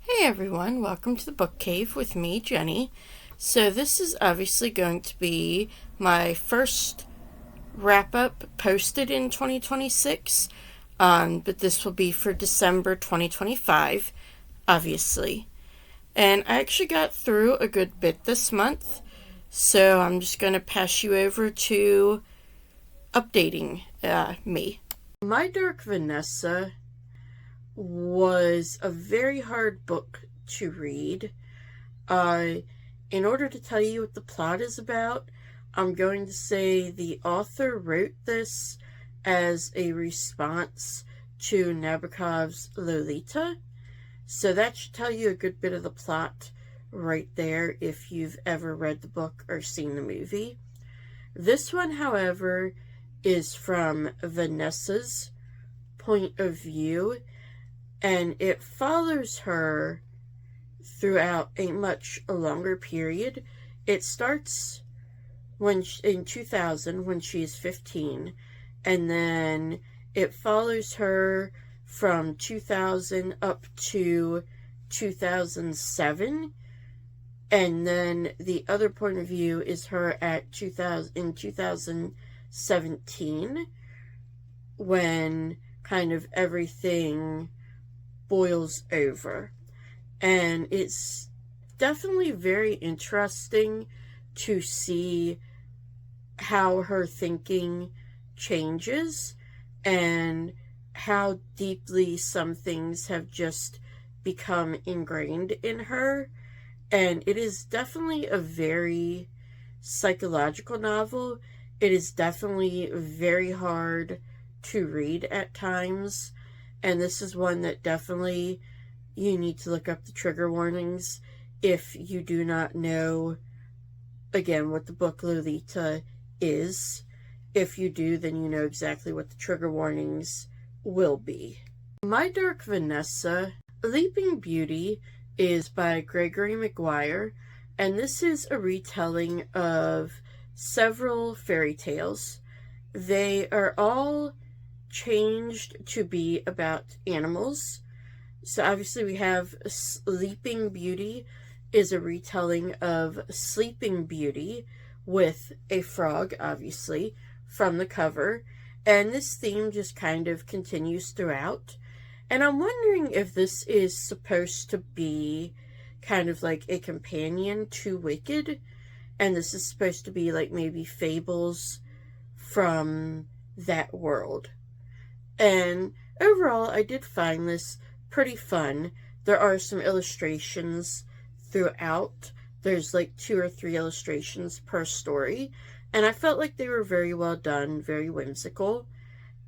Hey everyone, welcome to the Book Cave with me, Jenny. So this is obviously going to be my first wrap-up posted in 2026, but this will be for December 2025, obviously. And I actually got through a good bit this month, so I'm just going to pass you over to updating me. My Dark Vanessa was a very hard book to read. In order to tell you what the plot is about, I'm going to say the author wrote this as a response to Nabokov's Lolita. So that should tell you a good bit of the plot right there if you've ever read the book or seen the movie. This one, however, is from Vanessa's point of view, and it follows her throughout a much longer period. It starts in 2000 when she's 15, and then it follows her from 2000 up to 2007, and then the other point of view is her at 2017, when kind of everything boils over. And it's definitely very interesting to see how her thinking changes and how deeply some things have just become ingrained in her. And it is definitely a very psychological novel. It is definitely very hard to read at times. And this is one that definitely you need to look up the trigger warnings if you do not know, again, what the book Lolita is. If you do, then you know exactly what the trigger warnings will be. My Dark Vanessa, Leaping Beauty, is by Gregory Maguire, and this is a retelling of several fairy tales. They are all changed to be about animals. So obviously we have Sleeping Beauty is a retelling of Sleeping Beauty with a frog, obviously, from the cover. And this theme just kind of continues throughout. And I'm wondering if this is supposed to be kind of like a companion to Wicked. And this is supposed to be like maybe fables from that world. And overall, I did find this pretty fun. There are some illustrations throughout. There's like 2 or 3 illustrations per story. And I felt like they were very well done, very whimsical.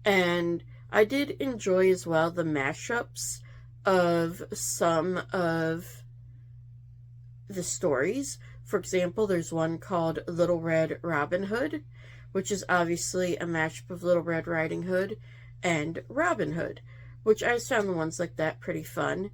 And I did enjoy as well the mashups of some of the stories. For example, there's one called Little Red Robin Hood, which is obviously a mashup of Little Red Riding Hood and Robin Hood, which I found the ones like that pretty fun.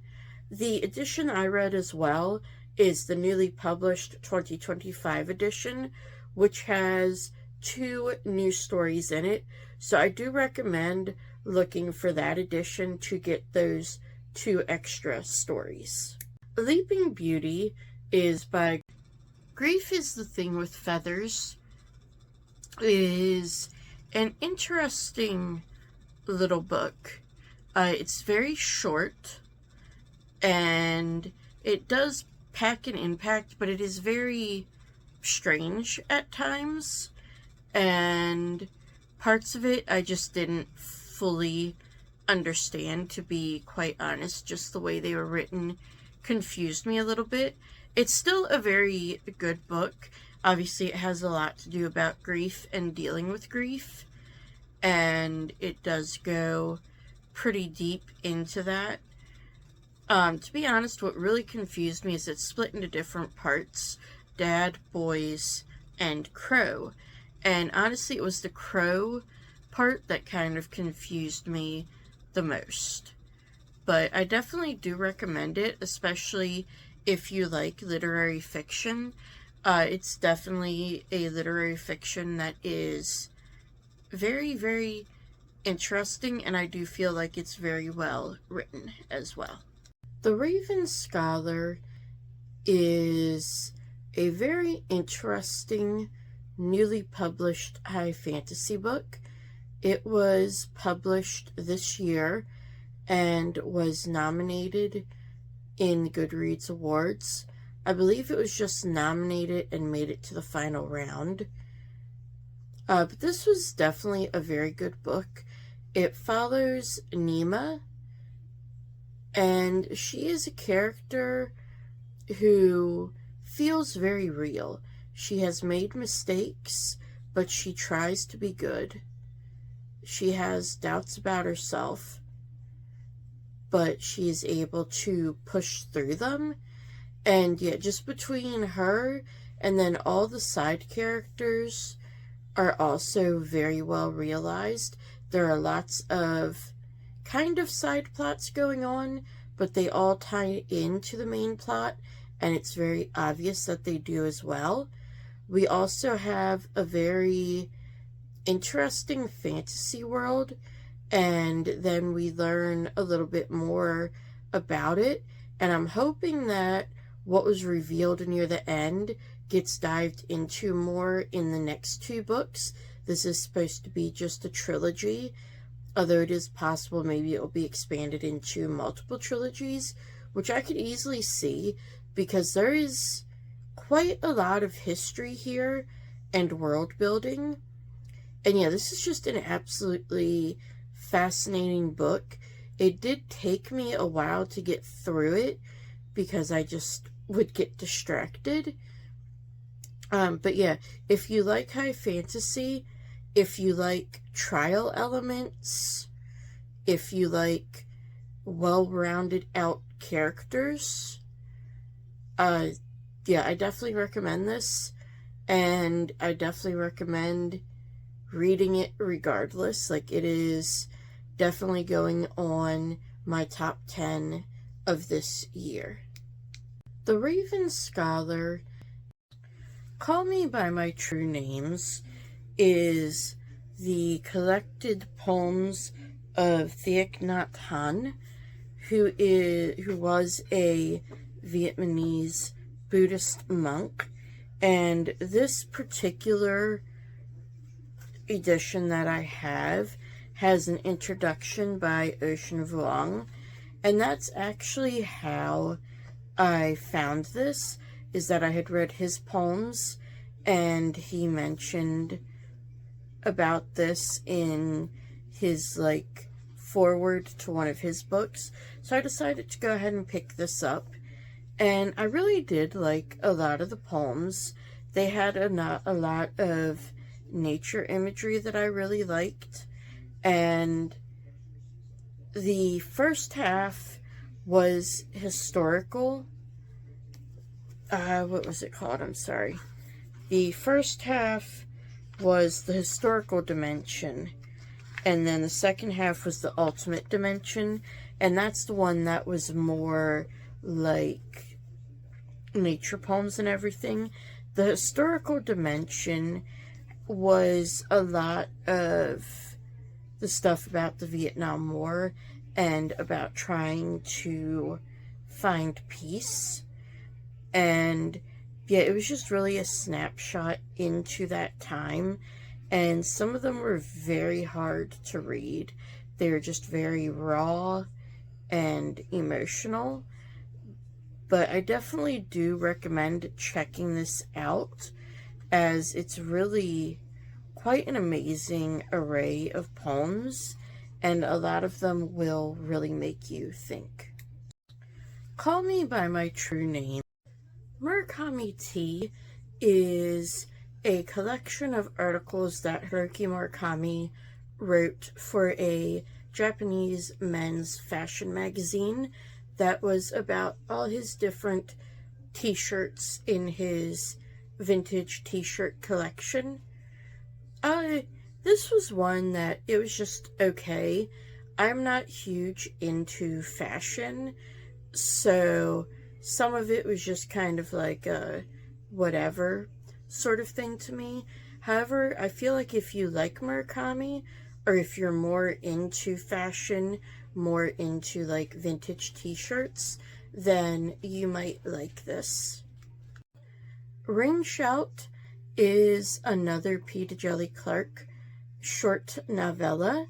The edition I read as well is the newly published 2025 edition, which has 2 new stories in it. So I do recommend looking for that edition to get those 2 extra stories. Leaping Beauty is by Grief is the Thing with Feathers. Is an interesting little book. It's very short, and it does pack an impact, but it is very strange at times, and parts of it I just didn't fully understand, to be quite honest. Just the way they were written confused me a little bit. It's still a very good book. Obviously, it has a lot to do about grief and dealing with grief, and it does go pretty deep into that. To be honest, what really confused me is it's split into different parts: Dad, Boys, and Crow. And honestly, it was the Crow part that kind of confused me the most. But I definitely do recommend it, especially if you like literary fiction. It's definitely a literary fiction that is very, very interesting, and I do feel like it's very well written as well. The Raven Scholar is a very interesting, newly published high fantasy book. It was published this year and was nominated in Goodreads Awards. I believe it was just nominated and made it to the final round. But this was definitely a very good book. It follows Nima, and she is a character who feels very real. She has made mistakes, but she tries to be good. She has doubts about herself, but she is able to push through them. And yeah, just between her and then all the side characters are also very well realized. There are lots of kind of side plots going on, but they all tie into the main plot, and it's very obvious that they do as well. We also have a very interesting fantasy world, and then we learn a little bit more about it, and I'm hoping that what was revealed near the end gets dived into more in the next two books. This is supposed to be just a trilogy, although it is possible maybe it will be expanded into multiple trilogies, which I could easily see, because there is quite a lot of history here and world building. And yeah, this is just an absolutely fascinating book. It did take me a while to get through it because I just would get distracted. But yeah, if you like high fantasy, if you like trial elements, if you like well-rounded out characters, yeah, I definitely recommend this, and I definitely recommend reading it regardless. Like, it is definitely going on my top 10 of this year. The Raven Scholar, Call Me by My True Names, is the collected poems of Thich Nhat Hanh, who was a Vietnamese Buddhist monk. And this particular edition that I have has an introduction by Ocean Vuong, and that's actually how I found this, is that I had read his poems, and he mentioned about this in his, like, foreword to one of his books, so I decided to go ahead and pick this up, and I really did like a lot of the poems. They had a lot of nature imagery that I really liked, and the first half was historical. What was it called? I'm sorry. The first half was the historical dimension, and then the second half was the ultimate dimension, and that's the one that was more like nature poems and everything. The historical dimension was a lot of the stuff about the Vietnam War and about trying to find peace. And yeah, it was just really a snapshot into that time. And some of them were very hard to read. They were just very raw and emotional. But I definitely do recommend checking this out, as it's really quite an amazing array of poems, and a lot of them will really make you think. Call Me by My True Name. Murakami Tea is a collection of articles that Haruki Murakami wrote for a Japanese men's fashion magazine that was about all his different t-shirts in his vintage t-shirt collection. This was one that it was just okay. I'm not huge into fashion, so some of it was just kind of like a whatever sort of thing to me. However, I feel like if you like Murakami, or if you're more into fashion, more into like vintage t-shirts, then you might like this. Ring Shout is another Peter Djeli Clark short novella,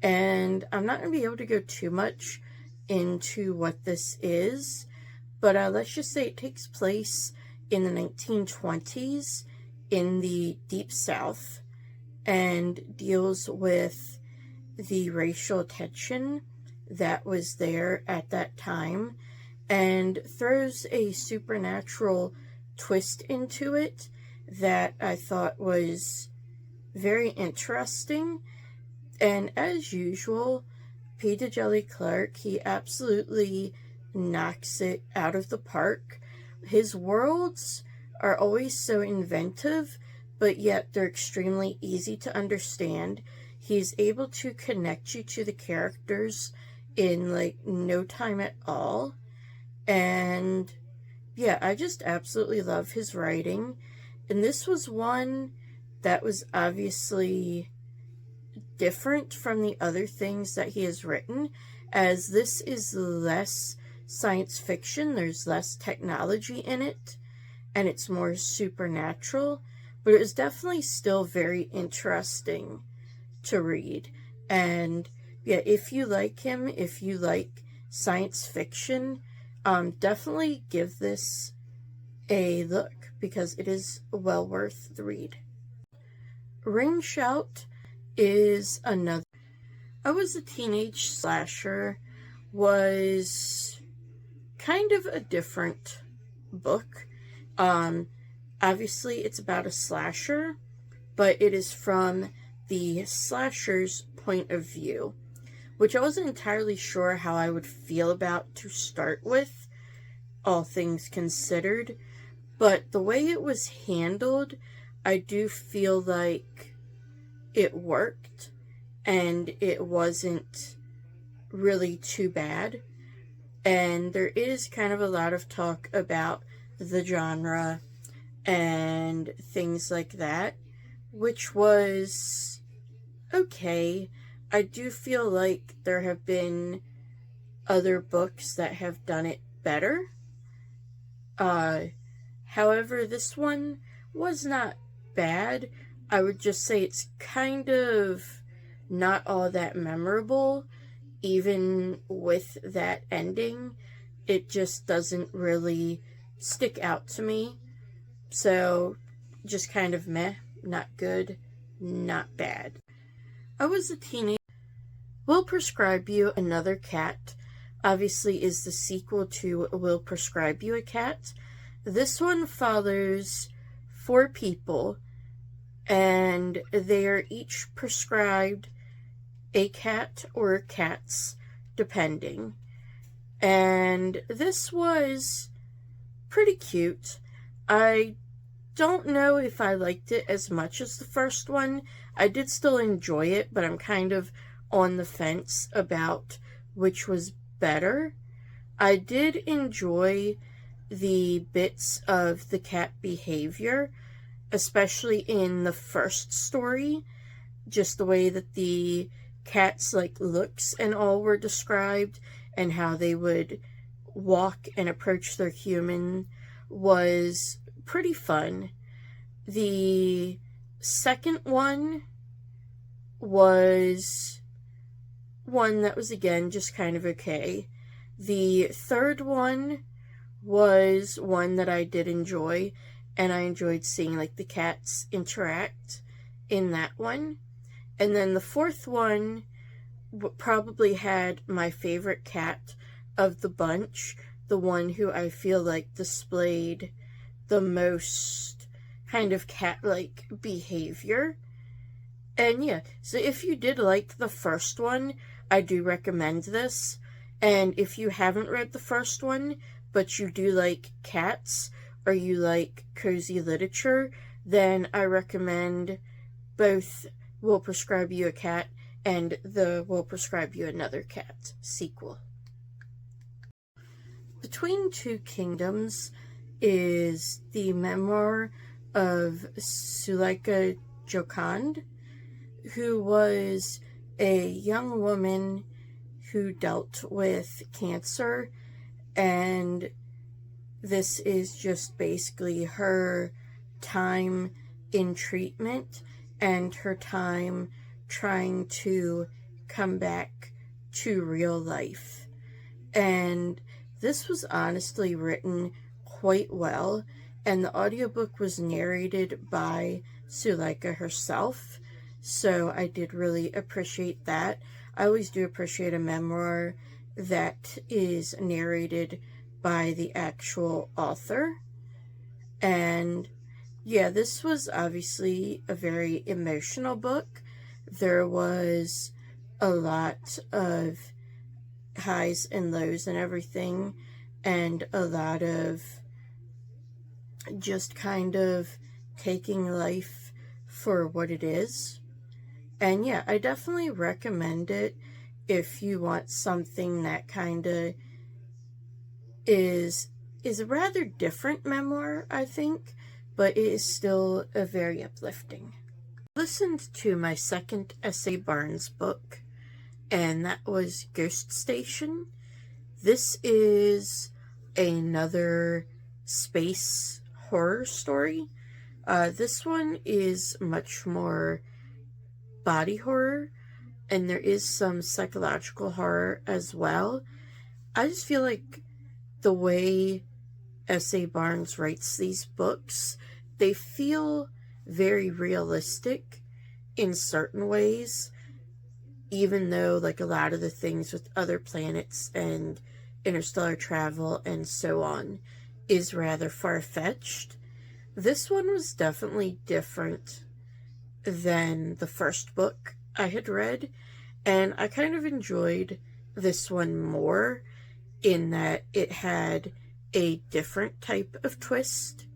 and I'm not going to be able to go too much into what this is, but let's just say it takes place in the 1920s in the Deep South and deals with the racial tension that was there at that time and throws a supernatural twist into it that I thought was very interesting. And as usual, Peter Djeli Clark, he absolutely knocks it out of the park. His worlds are always so inventive, but yet they're extremely easy to understand. He's able to connect you to the characters in like no time at all. And yeah, I just absolutely love his writing. And this was one that was obviously different from the other things that he has written, as this is less science fiction, there's less technology in it, and it's more supernatural, but it was definitely still very interesting to read. And yeah, if you like him, if you like science fiction, definitely give this a look because it is well worth the read. Ring Shout is another. I Was a Teenage Slasher was kind of a different book. Obviously it's about a slasher, but it is from the slasher's point of view, which I wasn't entirely sure how I would feel about to start with, all things considered. But the way it was handled, I do feel like it worked and it wasn't really too bad. And there is kind of a lot of talk about the genre and things like that, which was okay. I do feel like there have been other books that have done it better. However, this one was not bad. I would just say it's kind of not all that memorable. Even with that ending, it just doesn't really stick out to me. So, just kind of meh, not good, not bad. I Was a Teenage. Will Prescribe You Another Cat obviously is the sequel to Will Prescribe You a Cat. This one follows 4 people, and they are each prescribed a cat or cats, depending. And this was pretty cute. I don't know if I liked it as much as the first one. I did still enjoy it, but I'm kind of on the fence about which was better. I did enjoy the bits of the cat behavior, especially in the first story, just the way that the cats like looks and all were described and how they would walk and approach their human was pretty fun. The second one was one that was again just kind of okay. The third one was one that I did enjoy, and I enjoyed seeing like the cats interact in that one. And then the fourth one probably had my favorite cat of the bunch, the one who I feel like displayed the most kind of cat-like behavior. And yeah, so if you did like the first one, I do recommend this. And if you haven't read the first one, but you do like cats, or you like cozy literature, then I recommend both Will Prescribe You a Cat and the Will Prescribe You Another Cat sequel. Between Two Kingdoms is the memoir of Suleika Jokand, who was a young woman who dealt with cancer And this is just basically her time in treatment and her time trying to come back to real life. And this was honestly written quite well, and the audiobook was narrated by Suleika herself, so I did really appreciate that. I always do appreciate a memoir that is narrated by the actual author. And yeah, this was obviously a very emotional book. There was a lot of highs and lows and everything, and a lot of just kind of taking life for what it is. And yeah, I definitely recommend it if you want something that kind of is a rather different memoir, I think, but it is still a very uplifting. I listened to my second S.A. Barnes book, and that was Ghost Station. This is another space horror story. This one is much more body horror, and there is some psychological horror as well. I just feel like the way S.A. Barnes writes these books, they feel very realistic in certain ways, even though like a lot of the things with other planets and interstellar travel and so on is rather far-fetched. This one was definitely different than the first book I had read, and I kind of enjoyed this one more in that it had a different type of twist.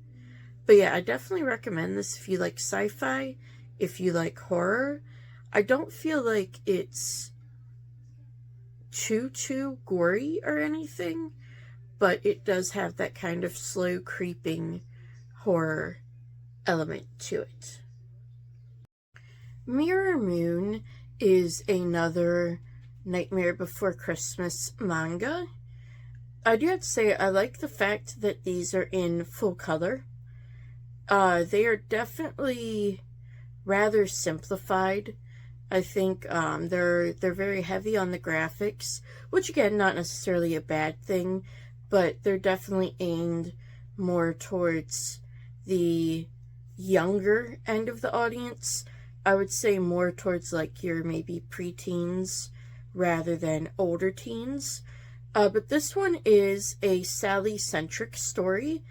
But yeah, I definitely recommend this if you like sci-fi, if you like horror. I don't feel like it's too gory or anything, but it does have that kind of slow creeping horror element to it. Mirror Moon is another Nightmare Before Christmas manga. I do have to say I like the fact that these are in full color. They are definitely rather simplified. I think they're very heavy on the graphics, which again, not necessarily a bad thing, but they're definitely aimed more towards the younger end of the audience. I would say more towards like your maybe preteens rather than older teens. But this one is a Sally-centric story,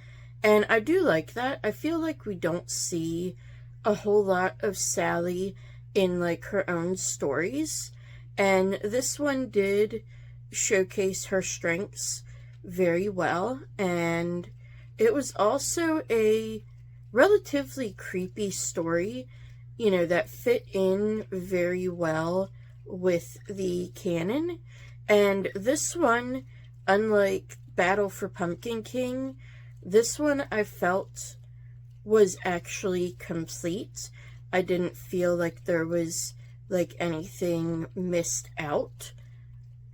and I do like that. I feel like we don't see a whole lot of Sally in like her own stories, and this one did showcase her strengths very well, and it was also a relatively creepy story, you know, that fit in very well with the canon. And this one, unlike Battle for Pumpkin King, this one I felt was actually complete. I didn't feel like there was like anything missed out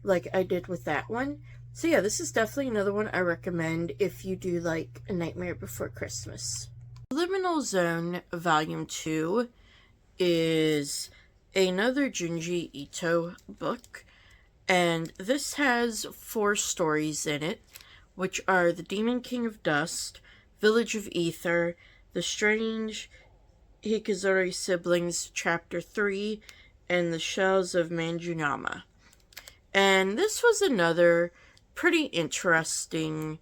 like I did with that one. So yeah, this is definitely another one I recommend if you do like A Nightmare Before Christmas. Liminal Zone Volume 2 is another Junji Ito book, and this has 4 stories in it, which are The Demon King of Dust, Village of Ether, The Strange Hikizori Siblings Chapter 3, and The Shells of Manjunama. And this was another pretty interesting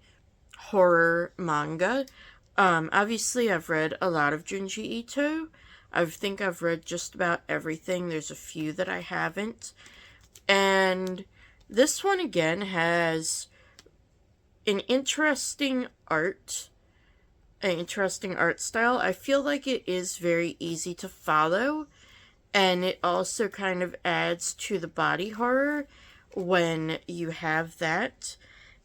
horror manga. Obviously I've read a lot of Junji Ito. I think I've read just about everything. There's a few that I haven't. And this one again has an interesting art style. I feel like it is very easy to follow, and it also kind of adds to the body horror when you have that.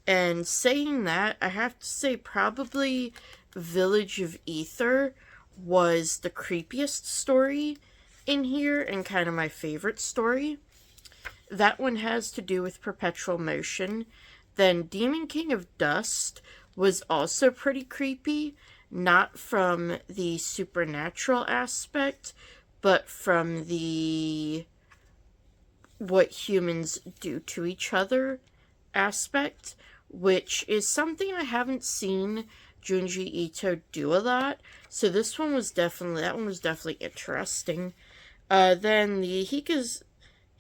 And saying that, I have to say probably Village of Ether was the creepiest story in here and kind of my favorite story. That one has to do with perpetual motion, Then Demon King of Dust was also pretty creepy, not from the supernatural aspect, but from the what humans do to each other aspect, which is something I haven't seen Junji Ito do a lot. So that one was definitely interesting. Then the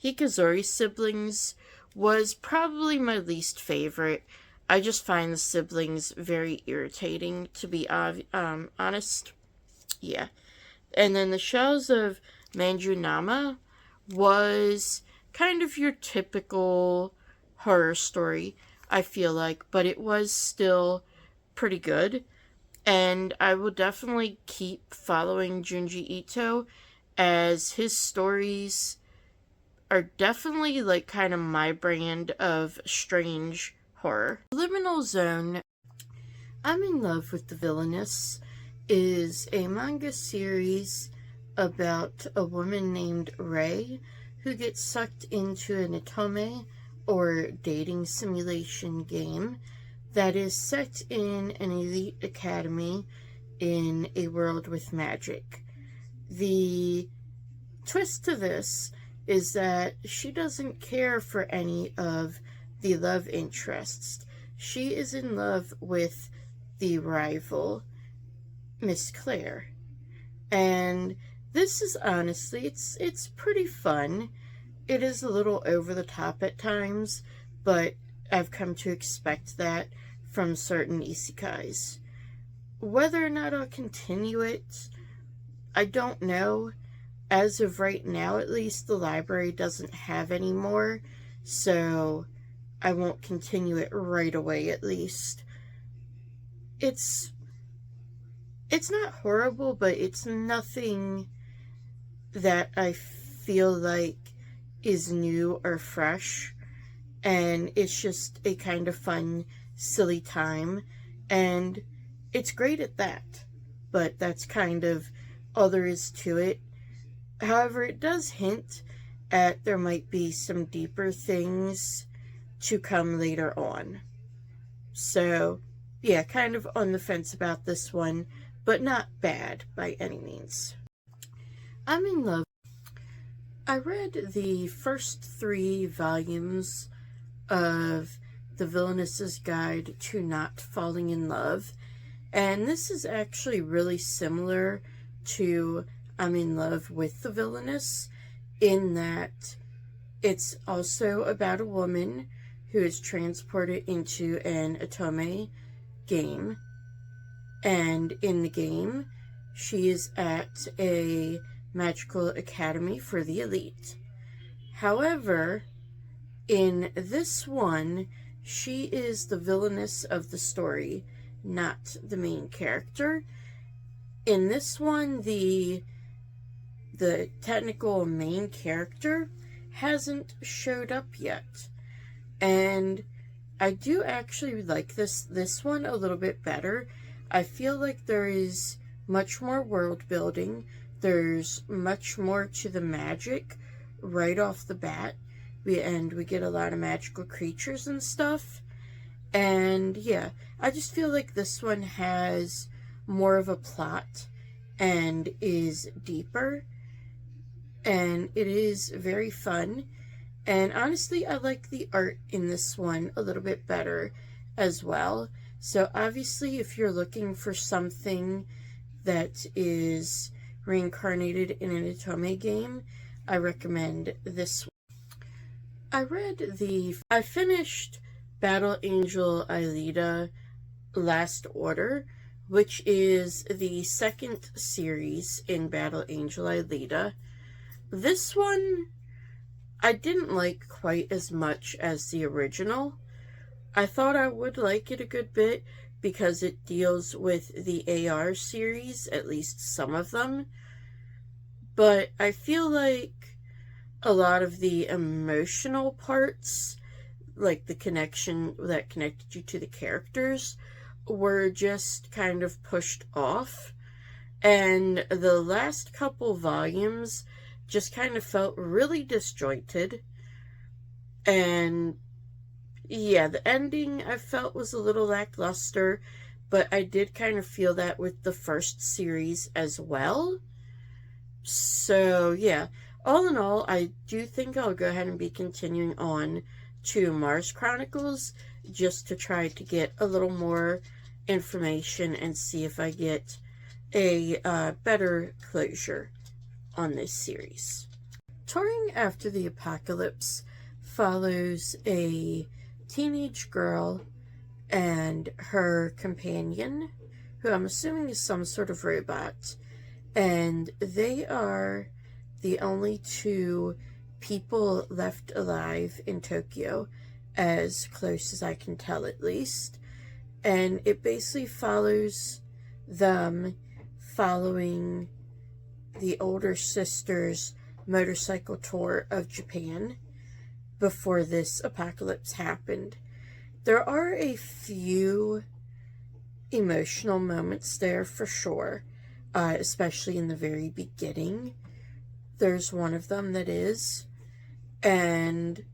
Hikazori siblings was probably my least favorite. I just find the siblings very irritating, to be honest. Yeah. And then the Shells of Manjunama was kind of your typical horror story, I feel like, but it was still pretty good. And I will definitely keep following Junji Ito, as his stories are definitely like kind of my brand of strange horror. Liminal Zone, I'm in Love with the Villainess, is a manga series about a woman named Rei who gets sucked into an otome, or dating simulation game, that is set in an elite academy in a world with magic. The twist to this is that she doesn't care for any of the love interests. She is in love with the rival, Miss Claire. And this is honestly, it's pretty fun. It is a little over the top at times, but I've come to expect that from certain isekais. Whether or not I'll continue it, I don't know. As of right now, at least, the library doesn't have any more, so I won't continue it right away, at least. It's not horrible, but it's nothing that I feel like is new or fresh, and it's just a kind of fun, silly time, and it's great at that, but that's kind of all there is to it. However, it does hint at there might be some deeper things to come later on. So, yeah, kind of on the fence about this one, but not bad by any means. I'm in Love. I read the first 3 volumes of The Villainess's Guide to Not Falling in Love, and this is actually really similar to I'm in Love with the Villainess, in that it's also about a woman who is transported into an otome game, and in the game she is at a magical academy for the elite. However, in this one, she is the villainess of the story, not the main character. In this one, the technical main character hasn't showed up yet. And I do actually like this one a little bit better. I feel like there is much more world building. There's much more to the magic right off the bat. We get a lot of magical creatures and stuff. And yeah, I just feel like this one has more of a plot and is deeper. And it is very fun. And honestly, I like the art in this one a little bit better as well. So obviously, if you're looking for something that is reincarnated in an otome game, I recommend this one. I finished Battle Angel Alita Last Order, which is the second series in Battle Angel Alita. This one I didn't like quite as much as the original. I thought I would like it a good bit because it deals with the AR series, at least some of them. But I feel like a lot of the emotional parts, like the connection that connected you to the characters, were just kind of pushed off. And the last couple volumes just kind of felt really disjointed. And Yeah, the ending I felt was a little lackluster, but I did kind of feel that with the first series as well. So, yeah, all in all, I do think I'll go ahead and be continuing on to Mars Chronicles just to try to get a little more information and see if I get a better closure on this series. Touring After the Apocalypse follows a teenage girl and her companion, who I'm assuming is some sort of robot, and they are the only two people left alive in Tokyo, as close as I can tell at least. And it basically follows them following the older sister's motorcycle tour of Japan before this apocalypse happened. There are a few emotional moments there for sure, especially in the very beginning. There's one of them that is. And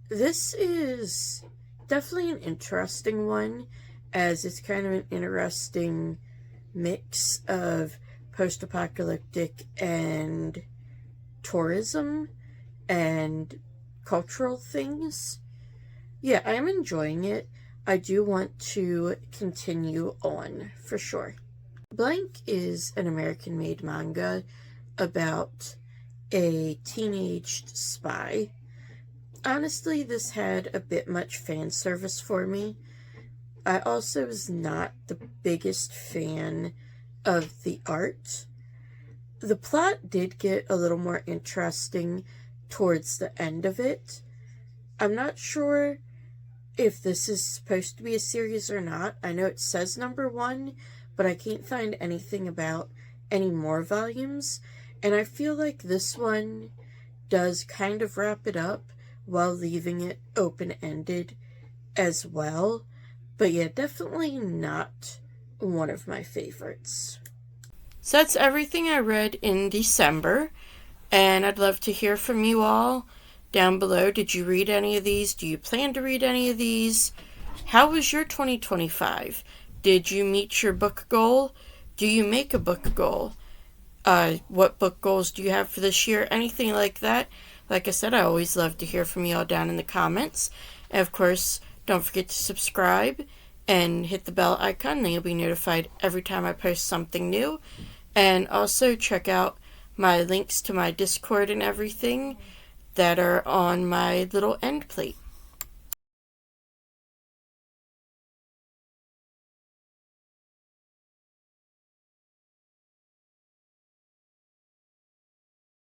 this is definitely an interesting one, as it's kind of an interesting mix of post-apocalyptic and tourism and cultural things. Yeah, I'm enjoying it. I do want to continue on for sure. Blank is an American-made manga about a teenaged spy. Honestly, this had a bit much fan service for me. I also was not the biggest fan of the art. The plot did get a little more interesting towards the end of it. I'm not sure if this is supposed to be a series or not. I know it says #1, but I can't find anything about any more volumes. And I feel like this one does kind of wrap it up while leaving it open-ended as well. But yeah, definitely not one of my favorites. So that's everything I read in December, and I'd love to hear from you all down below. Did you read any of these? Do you plan to read any of these? How was your 2025? Did you meet your book goal? Do you make a book goal? What book goals do you have for this year? Anything like that. Like I said, I always love to hear from you all down in the comments. And of course, don't forget to subscribe and hit the bell icon, then you'll be notified every time I post something new. And also check out my links to my Discord and everything that are on my little end plate.